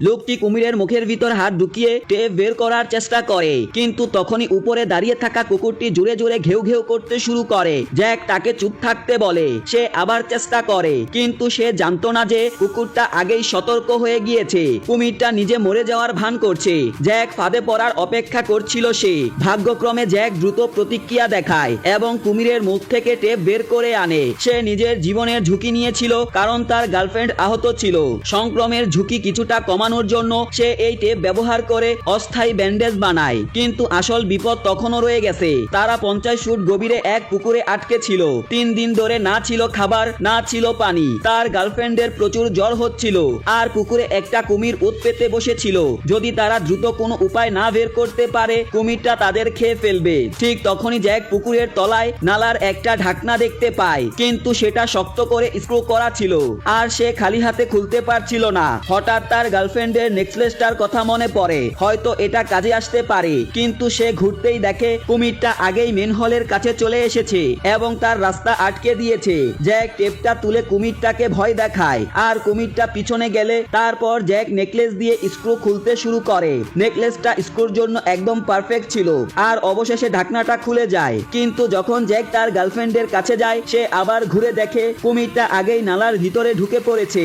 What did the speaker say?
লোকটি কুমিরের মুখের ভিতর হাত ঢুকিয়ে টেপ বের করার চেষ্টা করে, কিন্তু তখনই উপরে দাঁড়িয়ে থাকা কুকুরটি জোরে জোরে ঘেউ ঘেউ করতে শুরু করে। জ্যাক তাকে চুপ থাকতে বলে। সে আবার চেষ্টা করে, কিন্তু সে জানতো না যে কুকুরটা আগেই সতর্ক হয়ে গিয়েছে। কুমিরটা নিজে মরে যাওয়ার ভান করছে। জ্যাক ফাঁদে পড়ার অপেক্ষা করছিল। সে ভাগ্যক্রমে জ্যাক দ্রুত প্রতিক্রিয়া দেখায় এবং কুমিরের মুখ থেকে টেপ বের করে আনে। সে নিজের জীবনের ঝুঁকি নিয়েছিল কারণ তার গার্লফ্রেন্ড আহত ছিল। সংক্রমের ঝুঁকি কিছুটা কমানোর জন্য সে এই টেপ ব্যবহার করে অস্থায়ী ব্যান্ডেজ বানায়, কিন্তু আসল বিপদ তখনও রয়ে গেছে। তারা 50 ফুট গভীরে এক পুকুরে আটকে ছিল। 3 দিন ধরে না ছিল খাবার, না ছিল পানি। তার গার্লফ্রেন্ডের প্রচুর জ্বর হচ্ছিল আর পুকুরে একটা কুমির উৎ পেতে বসেছিল। যদি তারা দ্রুত কোনো উপায় না বের করতে পারে, কুমিরটা তাদের খেয়ে ফেলবে। ঠিক তখনই জ্যাক পুকুরের তলায় নালার একটা ঢাকনা দেখতে পায়, কিন্তু সেটা শক্ত করে স্ক্রু করা ছিল আর সে খালি হাতে খুলতে পারছিল না। হঠাৎ তার গার্লফ্রেন্ডের নেকলেসটার কথা মনে পড়ে। হয়তো এটা কাজে আসতে পারে, কিন্তু সে ঘুরতেই দেখে কুমিরটা আগেই মেন হলের কাছে চলে এসেছে এবং তার রাস্তা আটকে দিয়েছে। জ্যাক টেপটা তুলে কুমিরটাকে ভয় দেখায় আর কুমিরটা পিছনে গেলে তারপর জ্যাক নেকলেস দিয়ে স্ক্রু খুলতে শুরু করে। নেকলেসটা স্ক্রুর জন্য একদম পারফেক্ট ছিল আর অবশেষে ঢাকনাটা খুলে যায়। কিন্তু যখন জ্যাক তার গার্লফ্রেন্ডের কাছে যায়, সে আবার ঘুরে দেখে কুমিরটা আগেই নালার ভিতরে ঢুকে পড়েছে।